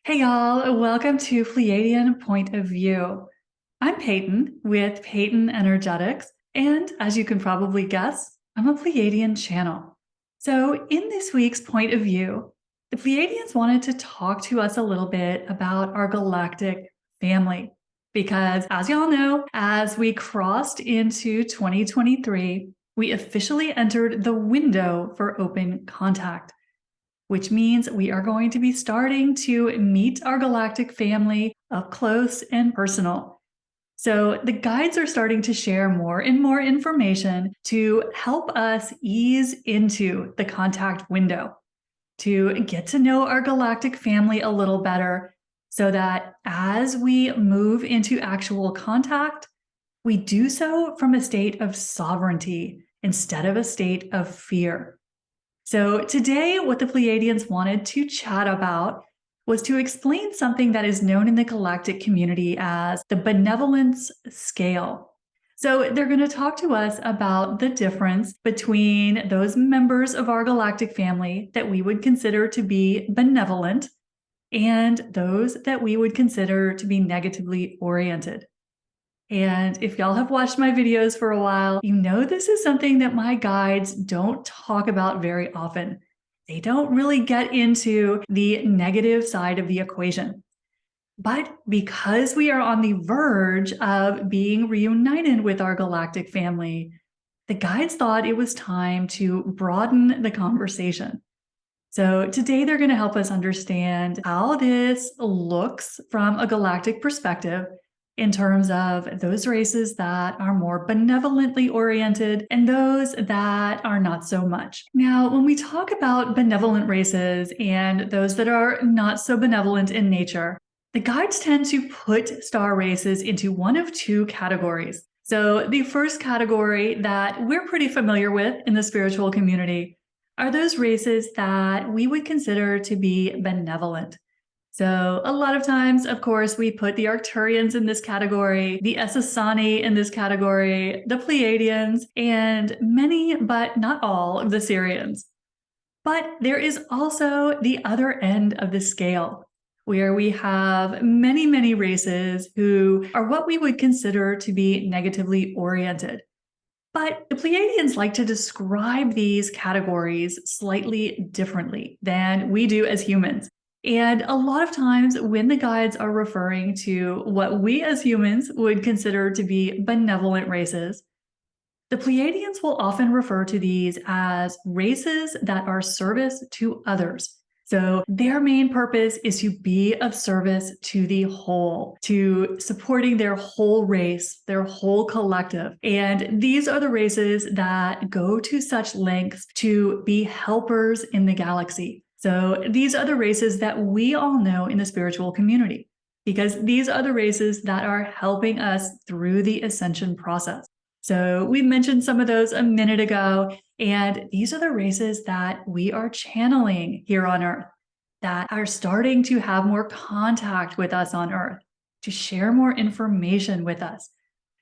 Hey y'all, welcome to Pleiadian Point of View. I'm Peyton with Peyton Energetics, and as you can probably guess, I'm a Pleiadian channel. So in this week's Point of View, the Pleiadians wanted to talk to us a little bit about our galactic family. Because as y'all know, as we crossed into 2023, we officially entered the window for open contact, which means we are going to be starting to meet our galactic family up close and personal. So the guides are starting to share more and more information to help us ease into the contact window, to get to know our galactic family a little better, so that as we move into actual contact, we do so from a state of sovereignty instead of a state of fear. So today, what the Pleiadians wanted to chat about was to explain something that is known in the galactic community as the benevolence scale. So they're going to talk to us about the difference between those members of our galactic family that we would consider to be benevolent and those that we would consider to be negatively oriented. And if y'all have watched my videos for a while, you know this is something that my guides don't talk about very often. They don't really get into the negative side of the equation. But because we are on the verge of being reunited with our galactic family, the guides thought it was time to broaden the conversation. So today they're going to help us understand how this looks from a galactic perspective in terms of those races that are more benevolently oriented and those that are not so much. Now, when we talk about benevolent races and those that are not so benevolent in nature, the guides tend to put star races into one of two categories. So the first category that we're pretty familiar with in the spiritual community are those races that we would consider to be benevolent. So a lot of times, of course, we put the Arcturians in this category, the Essassani in this category, the Pleiadians, and many, but not all, of the Sirians. But there is also the other end of the scale, where we have many, many races who are what we would consider to be negatively oriented. But the Pleiadians like to describe these categories slightly differently than we do as humans. And a lot of times when the guides are referring to what we as humans would consider to be benevolent races, the Pleiadians will often refer to these as races that are service to others. So their main purpose is to be of service to the whole, to supporting their whole race, their whole collective. And these are the races that go to such lengths to be helpers in the galaxy. So these are the races that we all know in the spiritual community, because these are the races that are helping us through the ascension process. So we mentioned some of those a minute ago, and these are the races that we are channeling here on Earth, that are starting to have more contact with us on Earth, to share more information with us.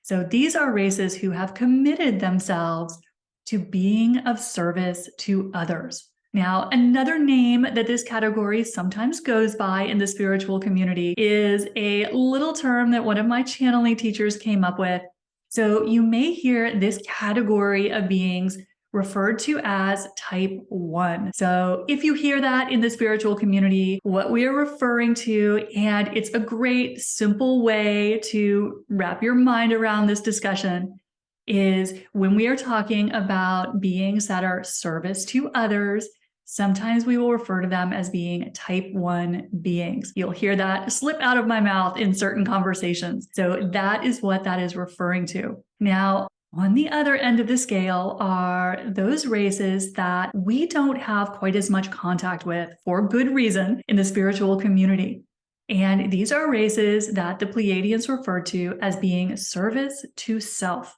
So these are races who have committed themselves to being of service to others. Now, another name that this category sometimes goes by in the spiritual community is a little term that one of my channeling teachers came up with. So you may hear this category of beings referred to as type 1. So if you hear that in the spiritual community, what we are referring to, and it's a great simple way to wrap your mind around this discussion, is when we are talking about beings that are service to others, sometimes we will refer to them as being type 1 beings. You'll hear that slip out of my mouth in certain conversations. So that is what that is referring to. Now, on the other end of the scale are those races that we don't have quite as much contact with for good reason in the spiritual community. And these are races that the Pleiadians refer to as being service to self.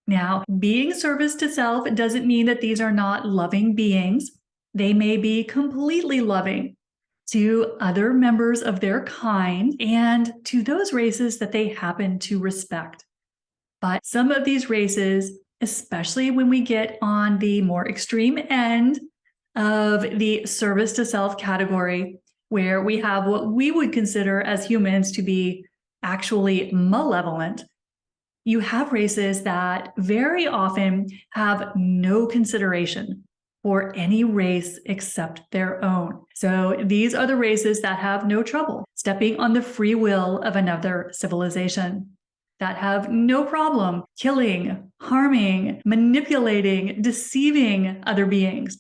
Now, being service to self doesn't mean that these are not loving beings. They may be completely loving to other members of their kind and to those races that they happen to respect. But some of these races, especially when we get on the more extreme end of the service to self category, where we have what we would consider as humans to be actually malevolent, you have races that very often have no consideration for any race except their own. So these are the races that have no trouble stepping on the free will of another civilization, that have no problem killing, harming, manipulating, deceiving other beings.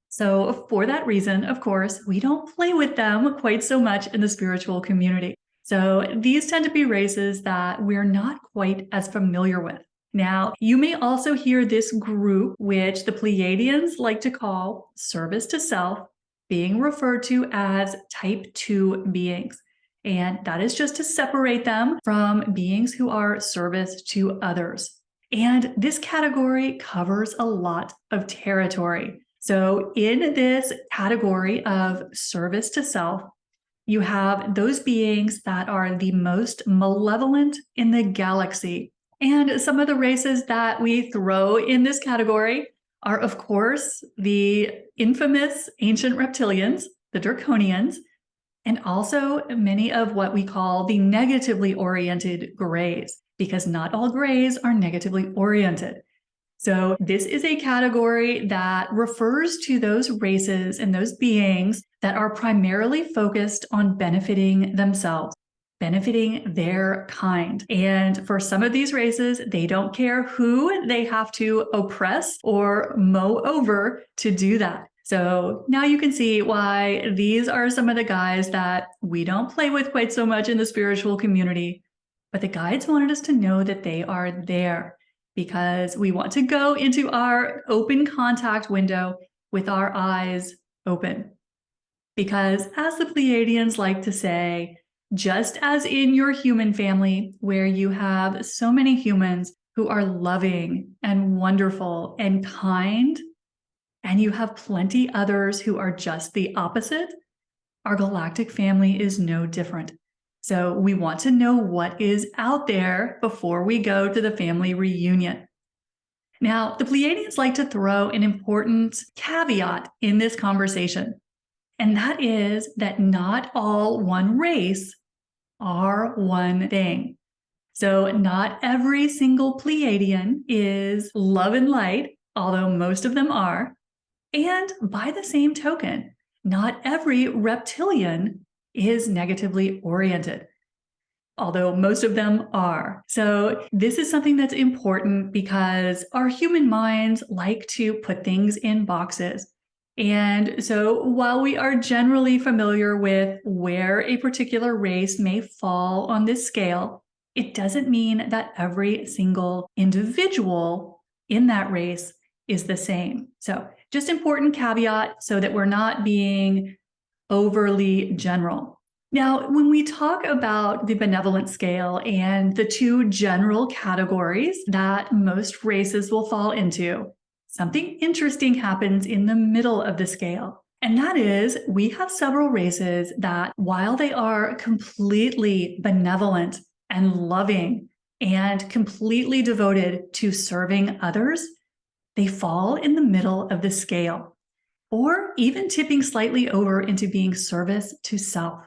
So for that reason, of course, we don't play with them quite so much in the spiritual community. So these tend to be races that we're not quite as familiar with. Now, you may also hear this group, which the Pleiadians like to call service to self, being referred to as type 2 beings. And that is just to separate them from beings who are service to others. And this category covers a lot of territory. So in this category of service to self, you have those beings that are the most malevolent in the galaxy. And some of the races that we throw in this category are, of course, the infamous ancient reptilians, the draconians, and also many of what we call the negatively oriented grays, because not all grays are negatively oriented. So this is a category that refers to those races and those beings that are primarily focused on benefiting themselves, benefiting their kind. And for some of these races, they don't care who they have to oppress or mow over to do that. So now you can see why these are some of the guys that we don't play with quite so much in the spiritual community. But the guides wanted us to know that they are there, because we want to go into our open contact window with our eyes open. Because as the Pleiadians like to say, just as in your human family, where you have so many humans who are loving and wonderful and kind, and you have plenty others who are just the opposite, our galactic family is no different. So we want to know what is out there before we go to the family reunion. Now, the Pleiadians like to throw an important caveat in this conversation, and that is that not all one race are one thing. So not every single Pleiadian is love and light, although most of them are. And by the same token, not every reptilian is negatively oriented, although most of them are. So this is something that's important because our human minds like to put things in boxes. And so while we are generally familiar with where a particular race may fall on this scale, it doesn't mean that every single individual in that race is the same. So just important caveat so that we're not being overly general. Now, when we talk about the benevolent scale and the two general categories that most races will fall into, something interesting happens in the middle of the scale. And that is, we have several races that, while they are completely benevolent and loving and completely devoted to serving others, they fall in the middle of the scale, or even tipping slightly over into being service to self.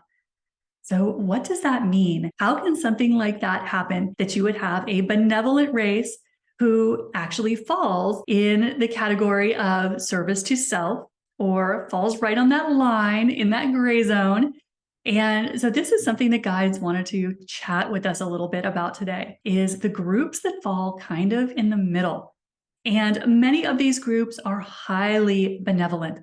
So what does that mean? How can something like that happen, that you would have a benevolent race who actually falls in the category of service to self, or falls right on that line in that gray zone? And so this is something that guides wanted to chat with us a little bit about today, is the groups that fall kind of in the middle. And many of these groups are highly benevolent,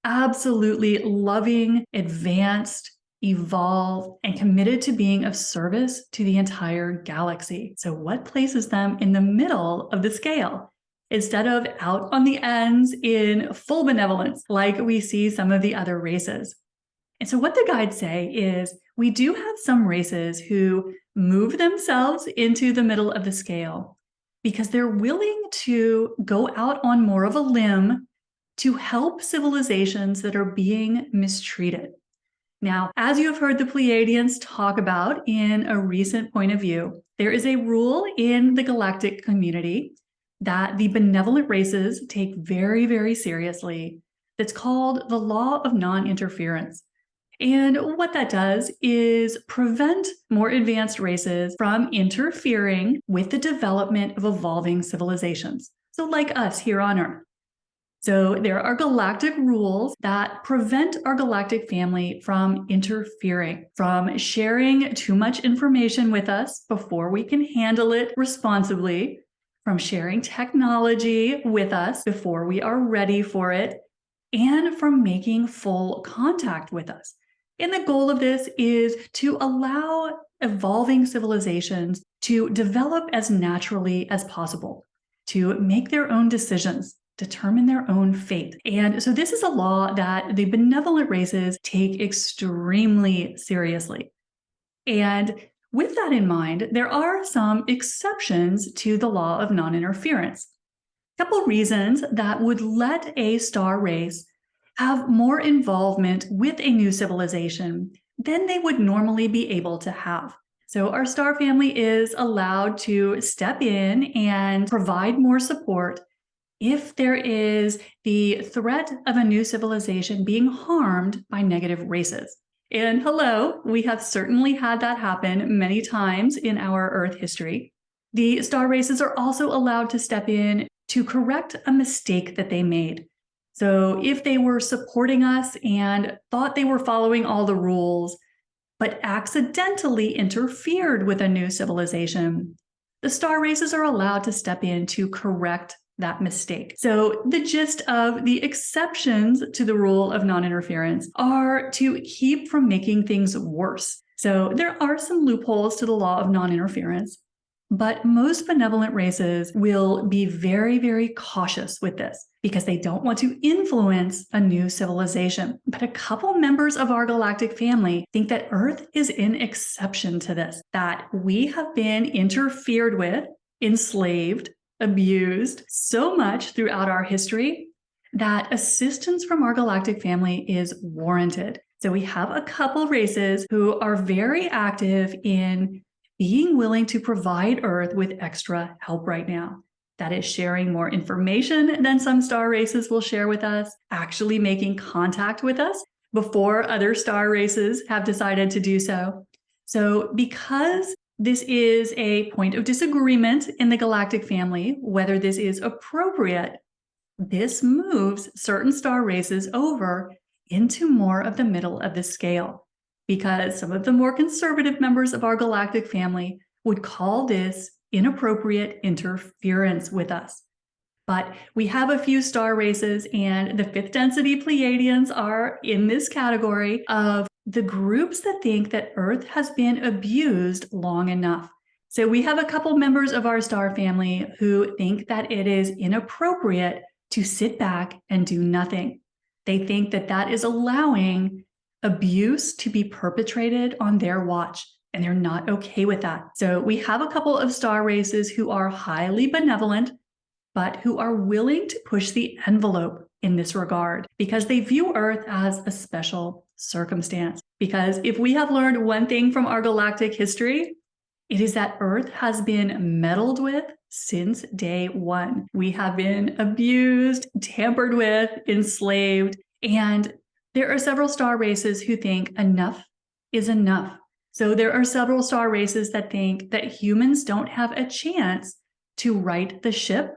absolutely loving, advanced, evolved, and committed to being of service to the entire galaxy. So what places them in the middle of the scale, instead of out on the ends in full benevolence, like we see some of the other races? And so what the guides say is, we do have some races who move themselves into the middle of the scale because they're willing to go out on more of a limb to help civilizations that are being mistreated. Now, as you have heard the Pleiadians talk about in a recent point of view, there is a rule in the galactic community that the benevolent races take very, very seriously that's called the law of non-interference. And what that does is prevent more advanced races from interfering with the development of evolving civilizations. So like us here on Earth. So there are galactic rules that prevent our galactic family from interfering, from sharing too much information with us before we can handle it responsibly, from sharing technology with us before we are ready for it, and from making full contact with us. And the goal of this is to allow evolving civilizations to develop as naturally as possible, to make their own decisions, determine their own fate. And so this is a law that the benevolent races take extremely seriously. And with that in mind, there are some exceptions to the law of non-interference. A couple reasons that would let a star race have more involvement with a new civilization than they would normally be able to have. So our star family is allowed to step in and provide more support if there is the threat of a new civilization being harmed by negative races. And hello, we have certainly had that happen many times in our Earth history. The star races are also allowed to step in to correct a mistake that they made. So if they were supporting us and thought they were following all the rules, but accidentally interfered with a new civilization, the star races are allowed to step in to correct that mistake. So the gist of the exceptions to the rule of non-interference are to keep from making things worse. So there are some loopholes to the law of non-interference, but most benevolent races will be very, very cautious with this because they don't want to influence a new civilization. But a couple members of our galactic family think that Earth is an exception to this, that we have been interfered with, enslaved, abused so much throughout our history that assistance from our galactic family is warranted. So we have a couple races who are very active in being willing to provide Earth with extra help right now. That is sharing more information than some star races will share with us, actually making contact with us before other star races have decided to do so. So because this is a point of disagreement in the galactic family, whether this is appropriate, this moves certain star races over into more of the middle of the scale, because some of the more conservative members of our galactic family would call this inappropriate interference with us. But we have a few star races, and the fifth density Pleiadians are in this category of the groups that think that Earth has been abused long enough. So we have a couple members of our star family who think that it is inappropriate to sit back and do nothing. They think that that is allowing abuse to be perpetrated on their watch, and they're not okay with that. So we have a couple of star races who are highly benevolent, but who are willing to push the envelope in this regard because they view Earth as a special circumstance. Because if we have learned one thing from our galactic history, it is that Earth has been meddled with since day one. We have been abused, tampered with, enslaved, and there are several star races who think enough is enough. So there are several star races that think that humans don't have a chance to right the ship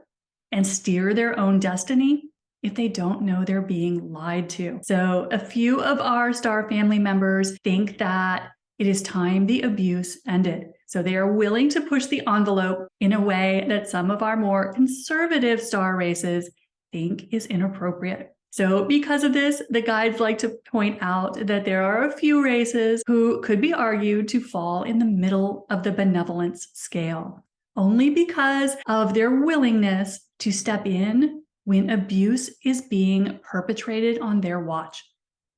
and steer their own destiny if they don't know they're being lied to. So a few of our star family members think that it is time the abuse ended. So they are willing to push the envelope in a way that some of our more conservative star races think is inappropriate. So because of this, the guides like to point out that there are a few races who could be argued to fall in the middle of the benevolence scale, only because of their willingness to step in when abuse is being perpetrated on their watch.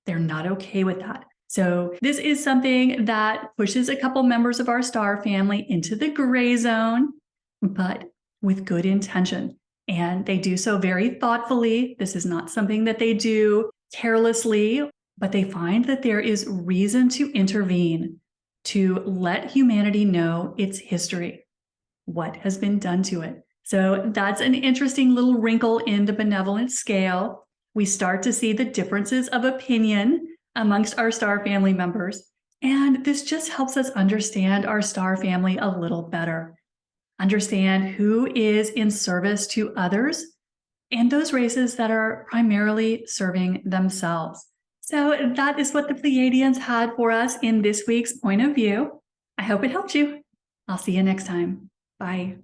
They're not okay with that. So this is something that pushes a couple members of our star family into the gray zone, but with good intention. And they do so very thoughtfully. This is not something that they do carelessly, but they find that there is reason to intervene, to let humanity know its history, what has been done to it. So that's an interesting little wrinkle in the benevolent scale. We start to see the differences of opinion amongst our star family members. And this just helps us understand our star family a little better. Understand who is in service to others and those races that are primarily serving themselves. So that is what the Pleiadians had for us in this week's point of view. I hope it helped you. I'll see you next time. Bye.